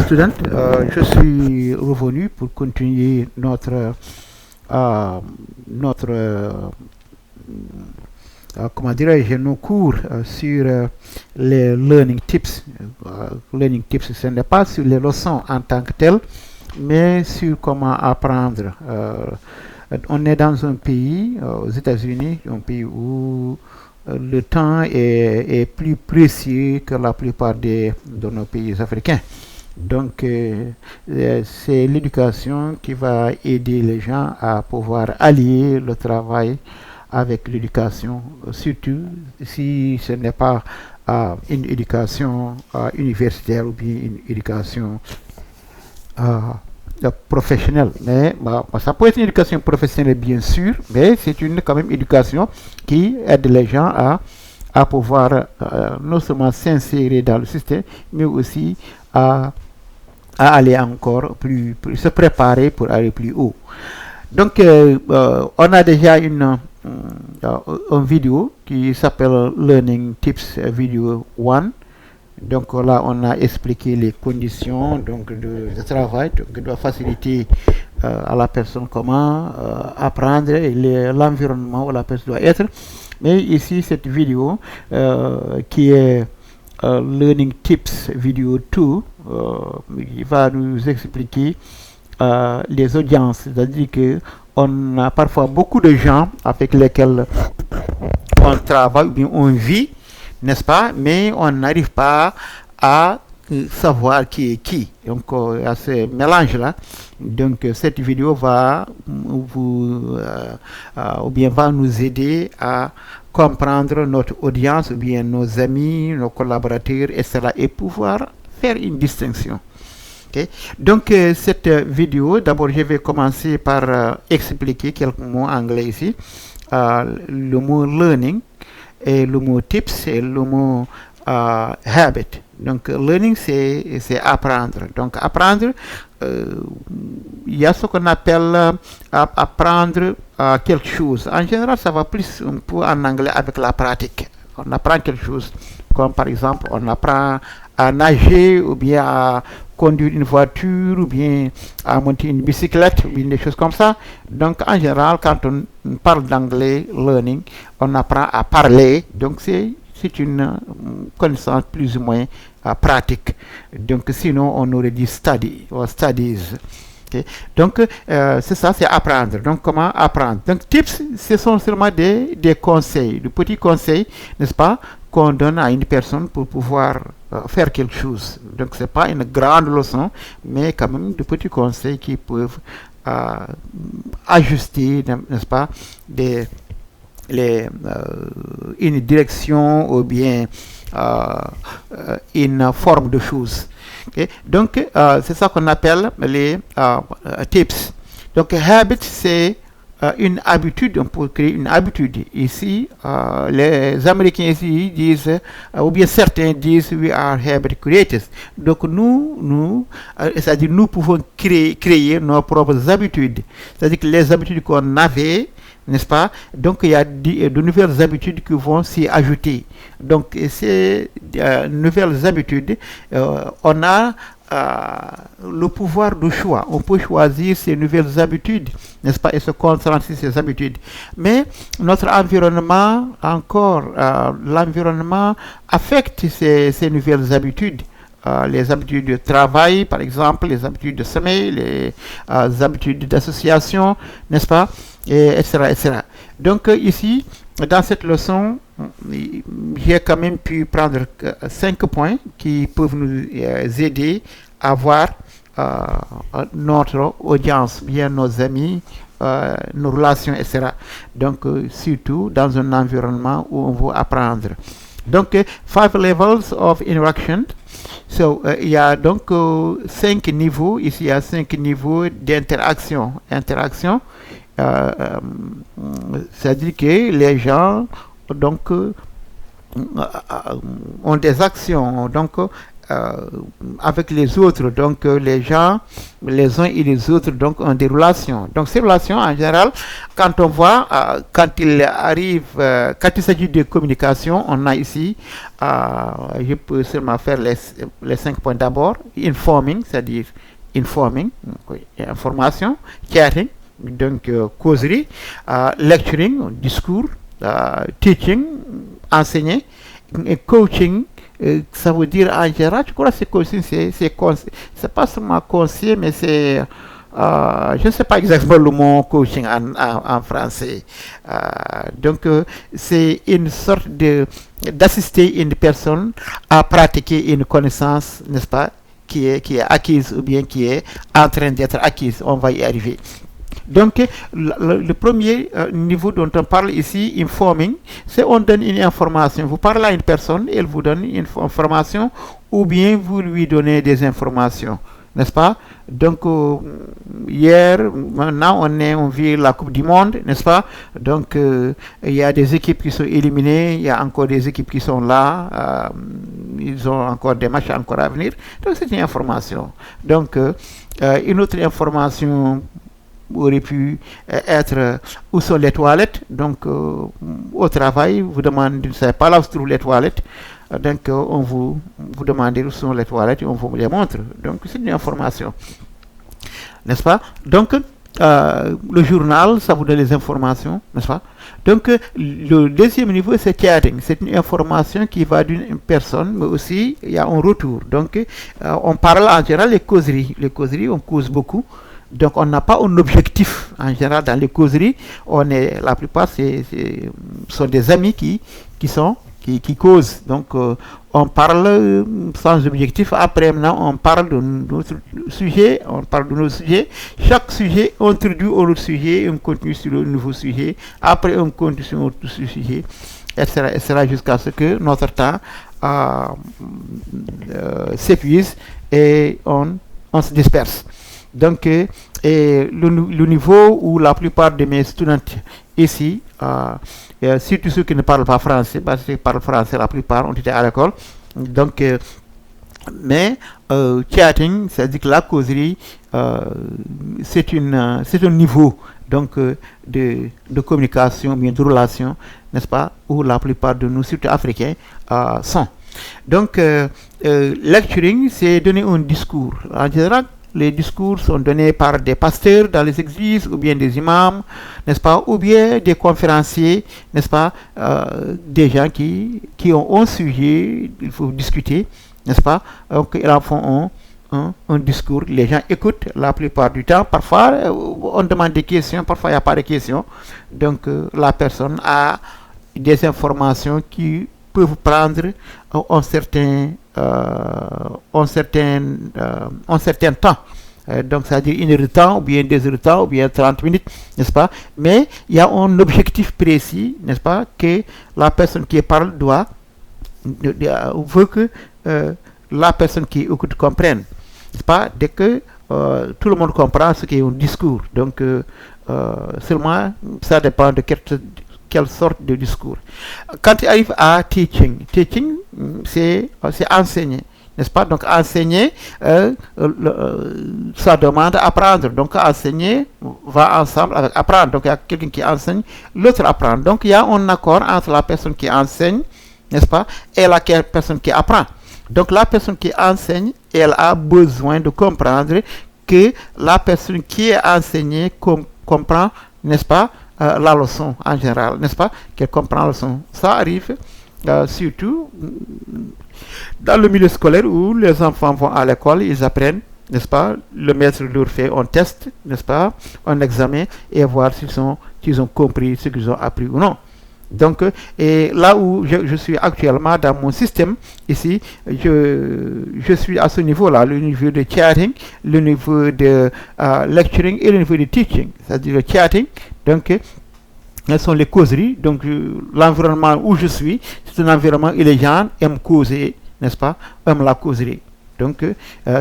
student. Je suis revenu pour continuer euh, notre comment dirais-je, nos cours sur les learning tips. Learning tips, ce n'est pas sur les leçons en tant que telles, mais sur comment apprendre. On est dans un pays, aux États-Unis, un pays où le temps est plus précieux que la plupart de nos pays africains. Donc, c'est l'éducation qui va aider les gens à pouvoir allier le travail avec l'éducation, surtout si ce n'est pas une éducation universitaire ou bien une éducation professionnelle. Mais ça peut être une éducation professionnelle, bien sûr, mais c'est une quand même éducation qui aide les gens à pouvoir non seulement s'insérer dans le système, mais aussi à aller encore se préparer pour aller plus haut. Donc, on a déjà une vidéo qui s'appelle Learning Tips Video 1. Donc là, on a expliqué les conditions de travail, qui doit faciliter à la personne comment apprendre et l'environnement où la personne doit être. Mais ici, cette vidéo qui est Learning Tips Video 2, il va nous expliquer les audiences, c'est-à-dire que on a parfois beaucoup de gens avec lesquels on travaille ou bien on vit, n'est-ce pas, mais on n'arrive pas à savoir qui est qui. Donc, il y a ce mélange-là. Donc, cette vidéo va ou bien va nous aider à comprendre notre audience, ou bien nos amis, nos collaborateurs, etc. et pouvoir faire une distinction. Okay. Donc, cette vidéo, d'abord, je vais commencer par expliquer quelques mots anglais ici. Le mot learning et le mot tips et le mot habit. Donc, learning, c'est apprendre. Donc, apprendre, il y a ce qu'on appelle apprendre quelque chose. En général, ça va plus un peu en anglais avec la pratique. On apprend quelque chose, comme par exemple, on apprend à nager ou bien à conduire une voiture ou bien à monter une bicyclette ou bien des choses comme ça. Donc, en général, quand on parle d'anglais, learning, on apprend à parler. Donc, c'est une connaissance plus ou moins pratique. Donc, sinon, on aurait dit study ou studies. Okay. Donc, c'est ça, c'est apprendre. Donc, comment apprendre? Donc, tips, ce sont seulement des conseils, de petits conseils, n'est-ce pas, qu'on donne à une personne pour pouvoir faire quelque chose. Donc, ce n'est pas une grande leçon, mais quand même de petits conseils qui peuvent ajuster, n'est-ce pas, une direction ou bien une forme de choses. Okay. Donc, c'est ça qu'on appelle les tips. Donc, habit, c'est une habitude, on peut créer une habitude. Ici, les Américains ici disent, ou bien certains disent, we are habit creators. Donc, c'est-à-dire nous pouvons créer nos propres habitudes. C'est-à-dire que les habitudes qu'on avait, n'est-ce pas? Donc, il y a de nouvelles habitudes qui vont s'y ajouter. Donc, ces nouvelles habitudes, on a le pouvoir de choix. On peut choisir ces nouvelles habitudes, n'est-ce pas, et se concentrer sur ces habitudes. Mais notre environnement, encore, l'environnement affecte ces nouvelles habitudes. Les habitudes de travail, par exemple, les habitudes de sommeil, les habitudes d'association, n'est-ce pas, et etc., etc. Donc, ici, dans cette leçon, j'ai quand même pu prendre 5 points qui peuvent nous aider à voir notre audience, bien nos amis, nos relations, etc. Donc, surtout dans un environnement où on veut apprendre. Donc, 5 levels of interaction. So, il y a donc 5 niveaux. Ici, il y a 5 niveaux d'interaction. Interaction, c'est-à-dire que les gens donc ont des actions, donc avec les autres. Donc les gens, les uns et les autres, donc ont des relations. Donc ces relations, en général, quand on voit, quand il arrive, quand il s'agit de communication, on a ici, je peux seulement faire les 5 points d'abord. Informing, c'est-à-dire informing, information, chatting, donc causerie, lecturing, discours, teaching, enseigner, et coaching, ça veut dire en général, je crois que c'est coaching, c'est pas seulement conseiller, mais c'est, je ne sais pas exactement le mot coaching en français. Donc, c'est une sorte d'assister une personne à pratiquer une connaissance, n'est-ce pas, qui est acquise ou bien qui est en train d'être acquise. On va y arriver. Donc, le premier niveau dont on parle ici, informing, c'est on donne une information. Vous parlez à une personne, elle vous donne une information, ou bien vous lui donnez des informations, n'est-ce pas? Donc, hier, maintenant, on vit la Coupe du Monde, n'est-ce pas? Donc, il y a des équipes qui sont éliminées, il y a encore des équipes qui sont là, ils ont encore des matchs encore à venir. Donc, c'est une information. Donc, une autre information aurait pu être où sont les toilettes. Donc au travail, vous demandez, vous ne savez pas là où se trouvent les toilettes, donc on vous demandez où sont les toilettes et on vous les montre. Donc c'est une information, n'est-ce pas? Donc le journal, ça vous donne les informations, n'est-ce pas? Donc le deuxième niveau, c'est chatting. C'est une information qui va d'une personne, mais aussi il y a un retour. Donc on parle en général les causeries. Les causeries, on cause beaucoup. Donc on n'a pas un objectif en général dans les causeries. La plupart sont des amis qui causent. Donc on parle sans objectif. Après maintenant on parle de notre sujet, Chaque sujet introduit un autre sujet, on continue sur le nouveau sujet. Après on continue sur un autre sujet, etc. Jusqu'à ce que notre temps s'épuise et on se disperse. Donc, le niveau où la plupart de mes étudiants ici, surtout ceux qui ne parlent pas français, parce qu'ils parlent français, la plupart ont été à l'école. Donc, mais chatting, c'est-à-dire que la causerie, c'est un niveau donc de communication, bien de relation, n'est-ce pas, où la plupart de nous, surtout africains, sont. Donc, lecturing, c'est donner un discours. En général, les discours sont donnés par des pasteurs dans les églises, ou bien des imams, n'est-ce pas, ou bien des conférenciers, n'est-ce pas, des gens qui ont un sujet, il faut discuter, n'est-ce pas, donc ils en font un discours, les gens écoutent la plupart du temps. Parfois, on demande des questions, parfois il n'y a pas de questions, donc la personne a des informations qui peuvent prendre un certain temps. Donc, c'est-à-dire 1 heure de temps, ou bien 2 heures de temps, ou bien 30 minutes, n'est-ce pas? Mais il y a un objectif précis, n'est-ce pas, que la personne qui parle veut que la personne qui écoute comprenne, n'est-ce pas? Dès que tout le monde comprend ce qu'est un discours. Donc, seulement, ça dépend de quelle sorte de discours. Quand il arrive à teaching, c'est enseigner, n'est-ce pas? Donc enseigner, ça demande apprendre. Donc enseigner va ensemble avec apprendre. Donc il y a quelqu'un qui enseigne, l'autre apprend. Donc il y a un accord entre la personne qui enseigne, n'est-ce pas, et la personne qui apprend. Donc la personne qui enseigne, elle a besoin de comprendre que la personne qui est enseignée comprend, n'est-ce pas, la leçon en général, n'est-ce pas, qu'elle comprend la leçon. Ça arrive surtout dans le milieu scolaire où les enfants vont à l'école, ils apprennent, n'est-ce pas, le maître leur fait un test, n'est-ce pas, un examen, et voir s'ils ont compris ce qu'ils ont appris ou non. Donc, et là où je suis actuellement dans mon système, ici, je suis à ce niveau-là, le niveau de chatting, le niveau de lecturing et le niveau de teaching. C'est-à-dire le chatting, donc, elles sont les causeries. Donc, l'environnement où je suis, c'est un environnement où les gens aiment causer, n'est-ce pas, aiment la causerie. Donc,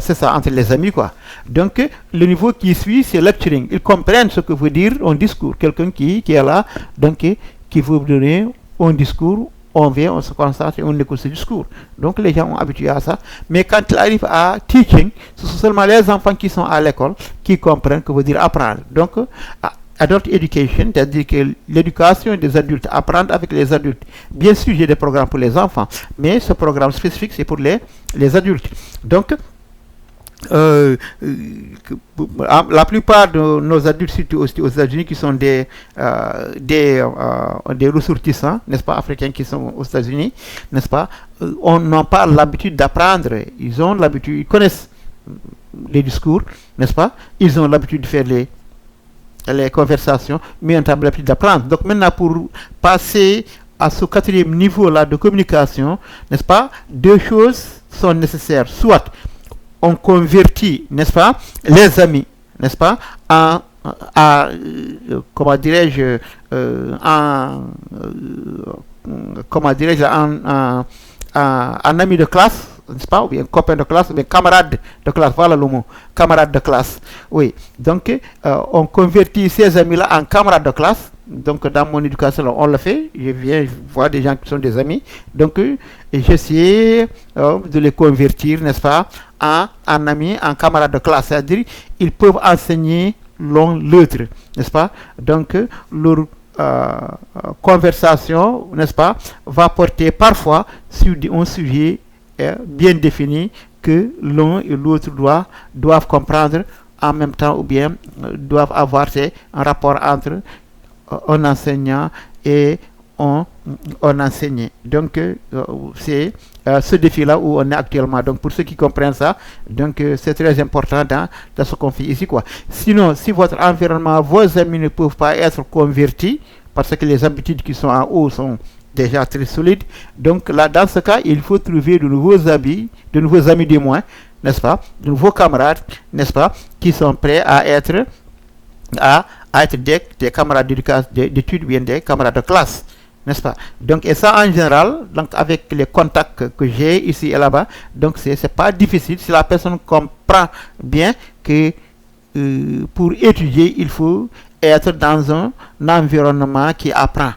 c'est ça, entre les amis, quoi. Donc, le niveau qui suit, c'est lecturing. Ils comprennent ce que veut dire un discours. Quelqu'un qui est là, donc, qui veut donner un discours, on vient, on se concentre et on écoute ce discours. Donc les gens ont habitué à ça. Mais quand il arrive à teaching, ce sont seulement les enfants qui sont à l'école qui comprennent que veut dire apprendre. Donc, adult education, c'est-à-dire que l'éducation des adultes, apprendre avec les adultes. Bien sûr, j'ai des programmes pour les enfants, mais ce programme spécifique, c'est pour les adultes. Donc, la plupart de nos adultes, surtout aux États-Unis, qui sont des ressortissants, n'est-ce pas, africains qui sont aux États-Unis, n'est-ce pas, on n'a pas l'habitude d'apprendre. Ils ont l'habitude, ils connaissent les discours, n'est-ce pas, ils ont l'habitude de faire les conversations, mais on n'a pas l'habitude d'apprendre. Donc maintenant, pour passer à ce quatrième niveau-là de communication, n'est-ce pas, deux choses sont nécessaires. Soit on convertit, n'est-ce pas, les amis, n'est-ce pas, comment dirais-je, comment dirais-je, en ami de classe, n'est-ce pas, ou bien copain de classe, ou bien camarade de classe, voilà le mot, camarade de classe. Oui, donc on convertit ces amis-là en camarades de classe. Donc dans mon éducation, on le fait. Je viens voir des gens qui sont des amis. Donc j'essaie de les convertir, n'est-ce pas, en amis, en camarades de classe. C'est-à-dire ils peuvent enseigner l'un l'autre, n'est-ce pas. Donc leur conversation, n'est-ce pas, va porter parfois sur un sujet bien défini que l'un et l'autre doivent comprendre en même temps, ou bien doivent avoir un rapport entre un enseignant et un enseigné. Donc c'est ce défi-là où on est actuellement. Donc pour ceux qui comprennent ça, donc c'est très important dans ce qu'on fait ici, quoi. Sinon, si votre environnement, vos amis ne peuvent pas être convertis parce que les habitudes qui sont en haut sont déjà très solides, donc là, dans ce cas, il faut trouver de nouveaux amis du moins, n'est-ce pas, de nouveaux camarades, n'est-ce pas, qui sont prêts à être des camarades d'études, bien des camarades de classe, n'est-ce pas. Donc, et ça en général, donc avec les contacts que j'ai ici et là-bas, donc c'est pas difficile si la personne comprend bien que pour étudier, il faut être dans un environnement qui apprend,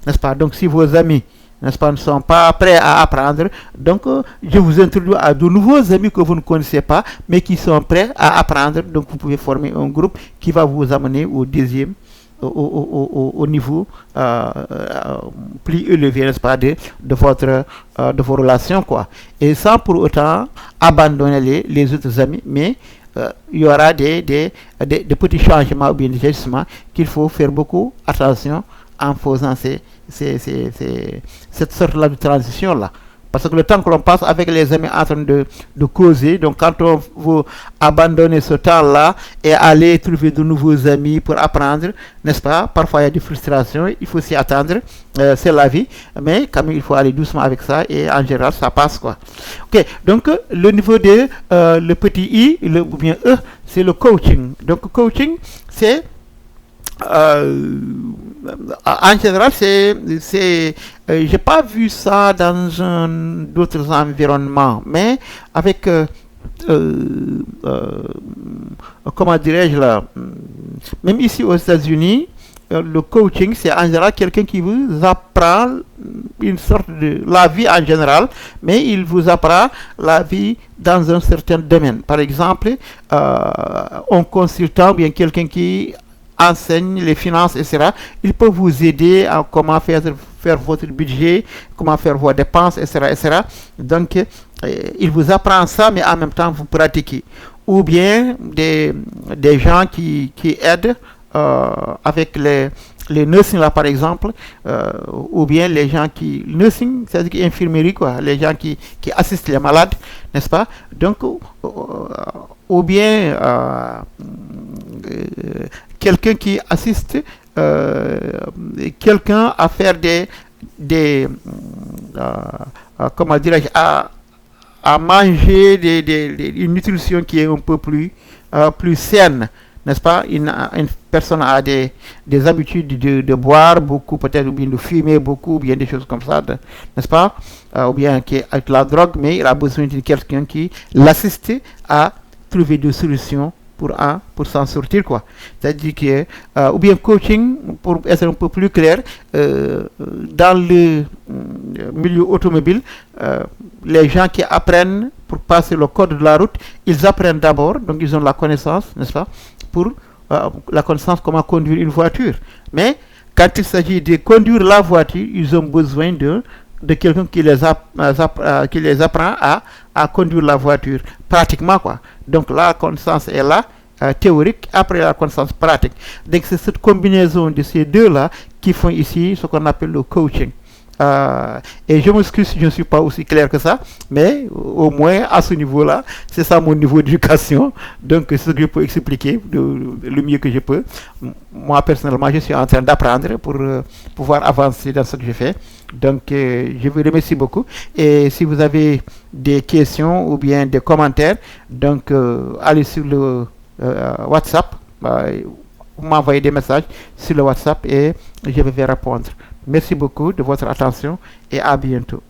n'est-ce pas. Donc, si vos amis, n'est-ce pas, ne sont pas prêts à apprendre, donc je vous introduis à de nouveaux amis que vous ne connaissez pas, mais qui sont prêts à apprendre. Donc vous pouvez former un groupe qui va vous amener au deuxième, au niveau plus élevé, n'est-ce pas, de vos relations, quoi. Et sans pour autant abandonner les autres amis, mais il y aura des petits changements ou bien des ajustements qu'il faut faire beaucoup attention en faisant cette sorte-là de transition-là. Parce que le temps que l'on passe avec les amis en train de causer, donc quand on veut abandonner ce temps-là et aller trouver de nouveaux amis pour apprendre, n'est-ce pas, parfois il y a des frustrations, il faut s'y attendre, c'est la vie, mais quand même il faut aller doucement avec ça et en général ça passe, quoi. Ok, donc le niveau de le petit i, ou bien e, c'est le coaching. Donc coaching, c'est en général, j'ai pas vu ça dans d'autres environnements, mais avec comment dirais-je là, même ici aux États-Unis, le coaching, c'est en général quelqu'un qui vous apprend une sorte de la vie en général, mais il vous apprend la vie dans un certain domaine. Par exemple, un consultant, bien quelqu'un qui enseigne les finances, etc. Il peut vous aider à comment faire votre budget, comment faire vos dépenses, etc. etc. Donc, il vous apprend ça, mais en même temps, vous pratiquez. Ou bien des gens qui aident avec les nursing, là, par exemple, ou bien les gens qui... Nursing, c'est-à-dire infirmerie, quoi. Les gens qui assistent les malades, n'est-ce pas? Donc, ou bien... quelqu'un qui assiste quelqu'un à faire comment dirais-je, à manger une nutrition qui est un peu plus saine, n'est-ce pas. Une personne a des habitudes de boire beaucoup, peut-être, ou bien de fumer beaucoup, ou bien des choses comme ça, n'est-ce pas, ou bien qui est avec la drogue, mais il a besoin de quelqu'un qui l'assiste à trouver des solutions pour s'en sortir, quoi. C'est-à-dire que, ou bien coaching, pour être un peu plus clair, dans le milieu automobile, les gens qui apprennent pour passer le code de la route, ils apprennent d'abord, donc ils ont la connaissance, n'est-ce pas, pour la connaissance comment conduire une voiture. Mais quand il s'agit de conduire la voiture, ils ont besoin de quelqu'un qui qui les apprend à conduire la voiture pratiquement, quoi. Donc la connaissance est là, théorique, après la connaissance pratique. Donc c'est cette combinaison de ces deux-là qui font ici ce qu'on appelle le coaching. Et je m'excuse si je ne suis pas aussi clair que ça, mais au moins à ce niveau-là, c'est ça mon niveau d'éducation. Donc c'est ce que je peux expliquer le mieux que je peux. Moi personnellement, je suis en train d'apprendre pour pouvoir avancer dans ce que je fais. Donc je vous remercie beaucoup. Et si vous avez des questions ou bien des commentaires, donc allez sur le WhatsApp, vous m'envoyez des messages sur le WhatsApp et je vais vous répondre. Merci beaucoup de votre attention et à bientôt.